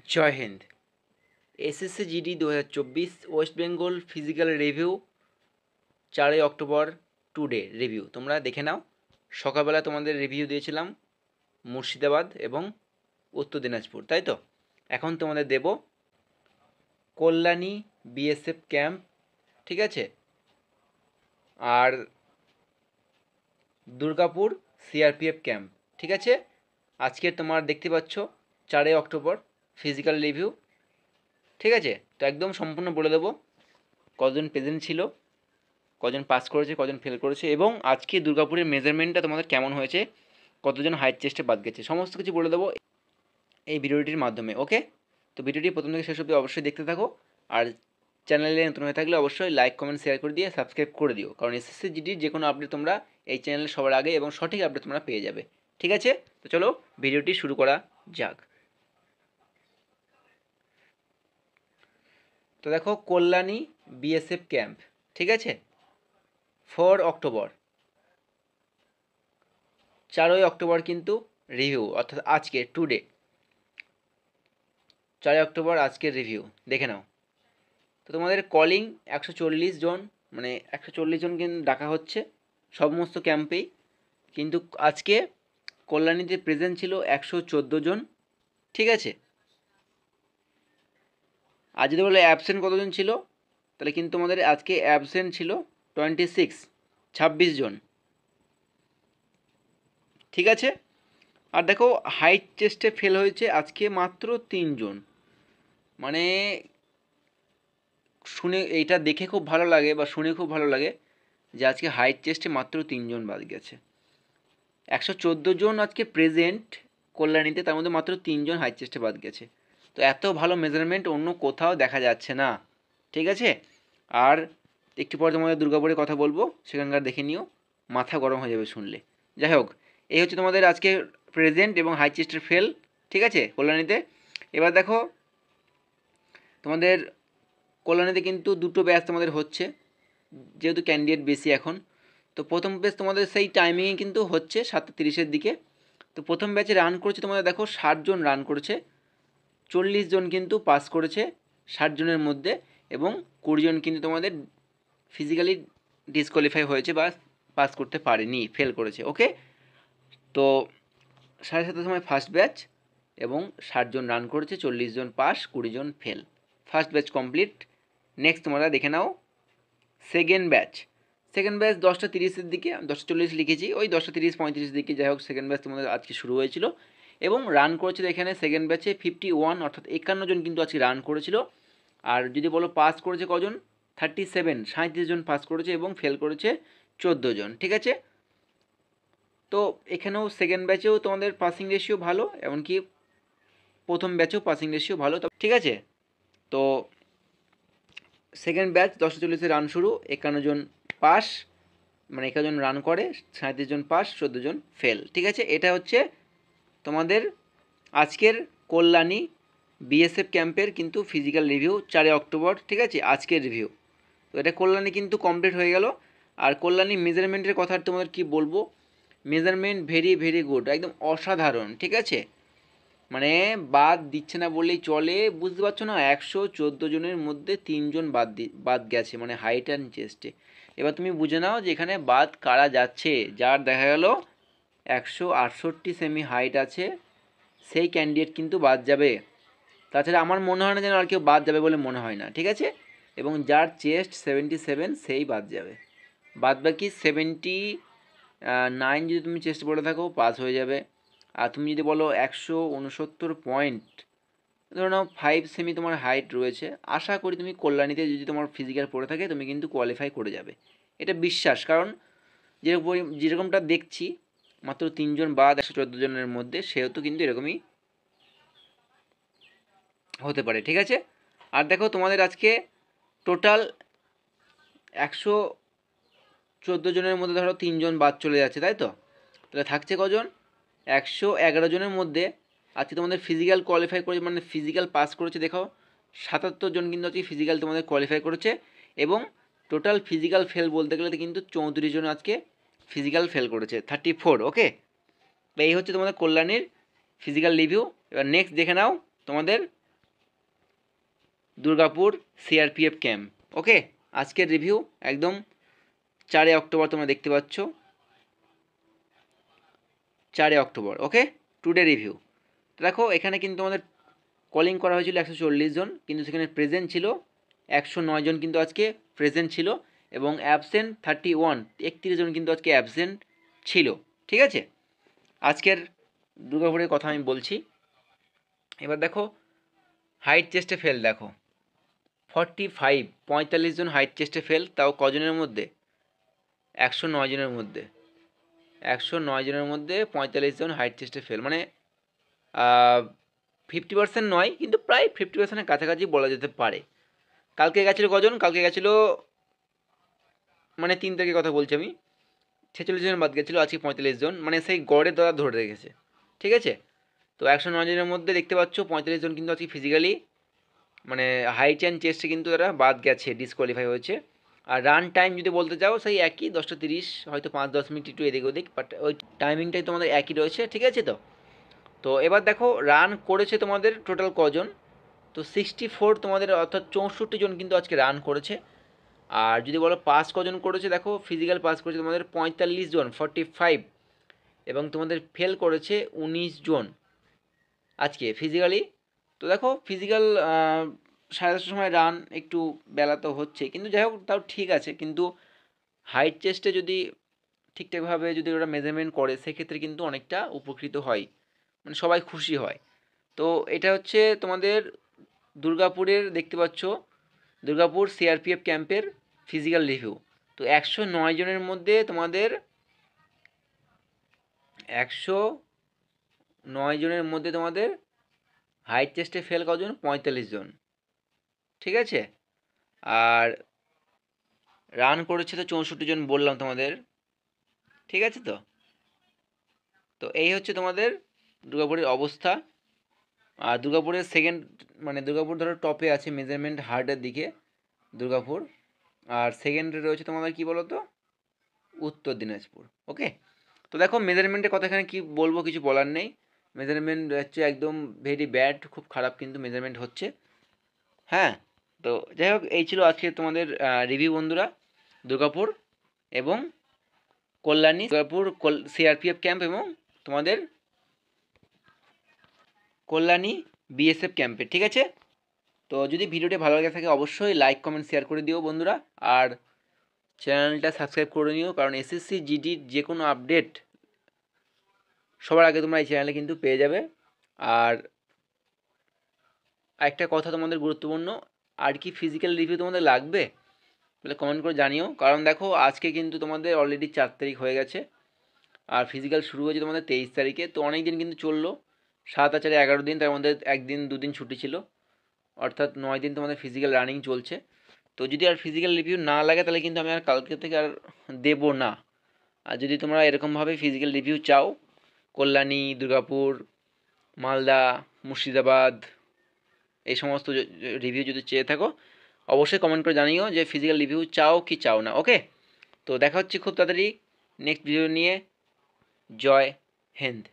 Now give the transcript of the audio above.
জয় হিন্দ। SSC GD 2024 West Bengal physical review 4ই October today review তোমরা দেখে নাও। সকালবেলা তোমাদের রিভিউ দিয়েছিলাম মুর্শিদাবাদ এবং উত্তর দিনাজপুর, তাই তো? এখন তোমাদের দেব কল্যাণী বিএসএফ ক্যাম্প, ঠিক আছে, আর দুর্গাপুর সিআরপিএফ ক্যাম্প, ঠিক আছে। আজকে তোমার দেখতে পাচ্ছ 4ই অক্টোবর ফিজিক্যাল রিভিউ, ঠিক আছে। তো একদম সম্পূর্ণ বলে দেবো কজন প্রেজেন্ট ছিল, কজন পাস করেছে, কজন ফেল করেছে, এবং আজকে দুর্গাপুরের মেজারমেন্টটা তোমাদের কেমন হয়েছে, কতজন হাইট চেস্টে বাদ গেছে, সমস্ত কিছু বলে দেবো এই ভিডিওটির মাধ্যমে। ওকে, তো ভিডিওটি প্রথম থেকে শেষ অবধি অবশ্যই দেখতে থাকো। আর চ্যানেলে নতুন হয়ে থাকলে অবশ্যই লাইক কমেন্ট শেয়ার করে দিয়ে সাবস্ক্রাইব করে দিও, কারণ এসএসসি জিডির যে কোনো আপডেট তোমরা এই চ্যানেলে সবার আগে এবং সঠিক আপডেট তোমরা পেয়ে যাবে, ঠিক আছে। তো চলো ভিডিওটি শুরু করা যাক। তো দেখো, কল্যাণী বিএসএফ ক্যাম্প, ঠিক আছে, 4 অক্টোবর, 4ই অক্টোবর কিন্তু রিভিউ, অর্থাৎ আজকে টুডে 4 অক্টোবর আজকের রিভিউ দেখে নাও। তো তোমাদের কলিং 140 জন, মানে 140 জন কিন্তু ডাকা হচ্ছে সমস্ত ক্যাম্পেই, কিন্তু আজকে কল্যাণীতে প্রেজেন্ট ছিল 114 জন, ঠিক আছে। আর যদি বলে অ্যাবসেন্ট কতজন ছিল, তাহলে কিন্তু তোমাদের আজকে অ্যাবসেন্ট ছিল 26 জন, ঠিক আছে। আর দেখো, হাইট টেস্টে ফেল হয়েছে আজকে মাত্র 3 জন, মানে শুনে এইটা দেখে খুব ভালো লাগে বা শুনে খুব ভালো লাগে যে আজকে হাইট টেস্টে মাত্র 3 জন বাদ গেছে। 114 জন আজকে প্রেজেন্ট কল্যাণীতে, তার মধ্যে মাত্র 3 জন হাইট টেস্টে বাদ গেছে। তো এত ভালো মেজারমেন্ট অন্য কোথাও দেখা যাচ্ছে না, ঠিক আছে। আর একটু পরে তোমাদের দুর্গাপুরের কথা বলবো, সেখানকার দেখে নিও, মাথা গরম হয়ে যাবে শুনলে। যাই হোক, এই হচ্ছে তোমাদের আজকে প্রেজেন্ট এবং হাই চেস্টের ফেল, ঠিক আছে, কল্যাণীতে। এবার দেখো, তোমাদের কল্যাণীতে কিন্তু দুটো ব্যাচ তোমাদের হচ্ছে, যেহেতু ক্যান্ডিডেট বেশি এখন। তো প্রথম ব্যাচ তোমাদের সেই টাইমিংয়ে কিন্তু হচ্ছে 7:30-এর দিকে। তো প্রথম ব্যাচে রান করেছে তোমাদের দেখো 60 জন রান করেছে, 40 জন কিন্তু পাস করেছে 60 জনের মধ্যে, এবং 20 জন কিন্তু তোমাদের ফিজিক্যালি ডিসকোয়ালিফাই হয়েছে বা পাস করতে পারেনি, ফেল করেছে। ওকে, তো 7:30 সময় ফার্স্ট ব্যাচ, এবং 60 জন রান করেছে, 40 জন পাস, 20 জন fail, first batch complete. Next তোমরা দেখে নাও সেকেন্ড ব্যাচ। 10:30-এর দিকে, 10:40 লিখেছি, ওই 10:30-35 দিকে, যাই হোক সেকেন্ড ব্যাচ তোমাদের আজকে শুরু হয়েছিল, এবং রান করেছিল এখানে সেকেন্ড ব্যাচে 51, অর্থাৎ 51 জন কিন্তু আজকে রান করেছিল। আর যদি বলো পাস করেছে কজন, 37 জন পাস করেছে, এবং ফেল করেছে 14 জন, ঠিক আছে। তো এখানেও সেকেন্ড ব্যাচেও তোমাদের পাসিং রেশিও ভালো, এমনকি প্রথম ব্যাচেও পাসিং রেশিও ভালো, ঠিক আছে। তো সেকেন্ড ব্যাচ 10:40-এ রান শুরু, 51 জন পাস, মানে 51 জন রান করে, 37 জন পাস, 14 জন ফেল, ঠিক আছে। এটা হচ্ছে তোমাদের আজকের কল্যাণী বিএসএফ ক্যাম্পের কিন্তু ফিজিক্যাল রিভিউ 4 অক্টোবর, ঠিক আছে, আজকের রিভিউ। তো এটা কল্যাণী কিন্তু কমপ্লিট হয়ে গেল। আর কল্যাণী মেজারমেন্টের কথা তোমাদের কি বলবো, মেজারমেন্ট ভেরি ভেরি গুড, একদম অসাধারণ, ঠিক আছে। মানে বাদ দিচ্ছে না বললেই চলে, বুঝতে পারছো না, 114 জনের মধ্যে 3 জন বাদ গেছে, মানে হাইট অ্যান্ড চেস্টে। এবার তুমি বুঝে নাও যে এখানে বাদ কারা যাচ্ছে, যার দেখা গেল 168 সেমি হাইট আছে, সেই ক্যান্ডিডেট কিন্তু বাদ যাবে। তাছাড়া আমার মনে হয় না যেন আর কেউ বাদ যাবে বলে মনে হয় না, ঠিক আছে। এবং যার চেস্ট 77 সেই বাদ যাবে, বাদ বাকি 79 যদি তুমি চেস্ট বলে থাকো পাস হয়ে যাবে। আর তুমি যদি বলো 169 পয়েন্ট, ধরো নাও 5 সেমি তোমার হাইট রয়েছে, আশা করি তুমি কল্যাণীতে যদি তোমার ফিজিক্যাল পড়ে থাকে তুমি কিন্তু কোয়ালিফাই করে যাবে, এটা বিশ্বাস। কারণ যেরকমটা দেখছি মাত্র 3 জন বাদ 114 জনের মধ্যে, সেহেতু কিন্তু এরকমই হতে পারে, ঠিক আছে। আর দেখো, তোমাদের আজকে টোটাল 114 জনের মধ্যে ধরো 3 জন বাদ চলে যাচ্ছে, তাই তো? তাহলে থাকছে কজন, 111 জনের মধ্যে আজকে তোমাদের ফিজিক্যাল কোয়ালিফাই করেছে, মানে ফিজিক্যাল পাস করেছে, দেখো 77 জন কিন্তু আজকে ফিজিক্যাল তোমাদের কোয়ালিফাই করেছে, এবং টোটাল ফিজিক্যাল ফেল বলতে গেলে কিন্তু 34 জন আজকে ফিজিক্যাল ফেল করেছে, 34। ওকে, তো এই হচ্ছে তোমাদের কল্যাণীর ফিজিক্যাল রিভিউ। এবার নেক্সট দেখে নাও তোমাদের দুর্গাপুর সিআরপিএফ ক্যাম্প। ওকে, আজকের রিভিউ একদম 4 অক্টোবর তোমরা দেখতে পাচ্ছ, 4 অক্টোবর। ওকে, টুডে রিভিউ। দেখো এখানে কিন্তু আমাদের কলিং করা হয়েছিল 140 জন, কিন্তু সেখানে প্রেজেন্ট ছিল 109 জন, কিন্তু আজকে প্রেজেন্ট ছিল, এবং অ্যাবসেন্ট 31 জন কিন্তু আজকে অ্যাবসেন্ট ছিল। ঠিক আছে, আজকের দুর্গাপুরের কথা আমি বলছি। এবার দেখো হাইট চেস্টে ফেল, দেখো 45 জন হাইট চেস্টে ফেল, তাও কজনের মধ্যে? 109 জনের মধ্যে। 109 জনের মধ্যে 45 জন হাইট চেস্টে ফেল, মানে 50% নয়, কিন্তু প্রায় 50%-এর কাছাকাছি বলা যেতে পারে। কালকে গেছিলো কজন? কালকে গেছিলো, মানে 3 তারিখের কথা বলছি আমি, 46 জন বাদ গেছিলো, আজকে 45 জন, মানে সেই গড়ে তারা ধরে রেখেছে। ঠিক আছে, তো 109 জনের মধ্যে দেখতে পাচ্ছ 45 জন কিন্তু আজকে ফিজিক্যালি, মানে হাইট অ্যান্ড চেস্টে কিন্তু তারা বাদ গেছে, ডিসকোয়ালিফাই হয়েছে। আর রান টাইম যদি বলতে চাও, সেই একই 10:30, হয়তো 5-10 মিনিট একটু এদিক ওদিক, বাট ওই টাইমিংটাই তোমাদের একই রয়েছে। ঠিক আছে, তো এবার দেখো রান করেছে তোমাদের টোটাল কজন? তো 64 তোমাদের, অর্থাৎ 64 জন কিন্তু আজকে রান করেছে। আর যদি বলো পাস কজন করেছে, দেখো ফিজিক্যাল পাস করেছে তোমাদের 45 জন, 45, এবং তোমাদের ফেল করেছে 19 জন আজকে ফিজিক্যালি। তো দেখো ফিজিক্যাল 10:30 সময় রান একটু বেলা তো হচ্ছে, কিন্তু যাই হোক তাও ঠিক আছে। কিন্তু হাইট চেস্টে যদি ঠিকঠাকভাবে যদি ওরা মেজারমেন্ট করে, সেক্ষেত্রে কিন্তু অনেকটা উপকৃত হয়, মানে সবাই খুশি হয়। তো এটা হচ্ছে তোমাদের দুর্গাপুরের, দেখতে পাচ্ছ দুর্গাপুর সিআরপিএফ ক্যাম্পের ফিজিক্যাল রিভিউ। তো 109 জনের মধ্যে তোমাদের 109 জনের মধ্যে তোমাদের হাইট চেস্টে ফেল কজন? 45 জন। ঠিক আছে, আর রান করেছে তো 64 জন বললাম তোমাদের। ঠিক আছে, তো এই হচ্ছে তোমাদের দুর্গাপুরের অবস্থা। আর দুর্গাপুরের সেকেন্ড, মানে দুর্গাপুর ধরো টপে আছে মেজারমেন্ট হার্টের দিকে দুর্গাপুর, আর সেকেন্ডে রয়েছে তোমাদের কি বলো তো, উত্তর দিনাজপুর। ওকে, তো দেখো মেজারমেন্টের কথা এখানে কি বলবো, কিছু বলার নেই। মেজারমেন্ট হচ্ছে একদম ভেরি ব্যাড, খুব খারাপ কিন্তু মেজারমেন্ট হচ্ছে। হ্যাঁ, তো যাই হোক এই ছিল আজকে তোমাদের রিভিউ বন্ধুরা, দুর্গাপুর এবং কল্যাণী, দুর্গাপুর সিআরপিএফ ক্যাম্প এবং তোমাদের কল্যাণী বিএসএফ ক্যাম্পে। ঠিক আছে, তো যদি ভিডিওটি ভালো লাগে থাকে অবশ্যই লাইক কমেন্ট শেয়ার করে দিও বন্ধুরা, আর চ্যানেলটা সাবস্ক্রাইব করে নিও, কারণ এসএসসি জিডির যে কোনো আপডেট সবার আগে তোমরা এই চ্যানেলে কিন্তু পেয়ে যাবে। আর একটা কথা তোমাদের গুরুত্বপূর্ণ, আর কি ফিজিক্যাল রিভিউ তোমাদের লাগবে বলে কমেন্ট করে জানিও, কারণ দেখো আজকে কিন্তু তোমাদের অলরেডি 4 তারিখ হয়ে গেছে, আর ফিজিক্যাল শুরু হয়েছে তোমাদের 23 তারিখে। তো অনেক দিন কিন্তু চললো, 7 আর 4 11 দিন, তার মধ্যে একদিন দুদিন ছুটি ছিল, অর্থাৎ 9 দিন তোমাদের ফিজিক্যাল রানিং চলছে। তো যদি আর ফিজিক্যাল রিভিউ না লাগে তাহলে কিন্তু আমি আর কালকে থেকে আর দেবো না। আর যদি তোমরা এরকমভাবে ফিজিক্যাল রিভিউ চাও, কল্যাণী, দুর্গাপুর, মালদা, মুর্শিদাবাদ, এই সমস্ত রিভিউ যদি চেয়ে থাকো অবশ্যই কমেন্ট করে জানিও যে ফিজিক্যাল রিভিউ চাও কি চাও না। ওকে, তো দেখা হচ্ছে খুব তাড়াতাড়ি নেক্সট ভিডিও নিয়ে। জয় হিন্দ।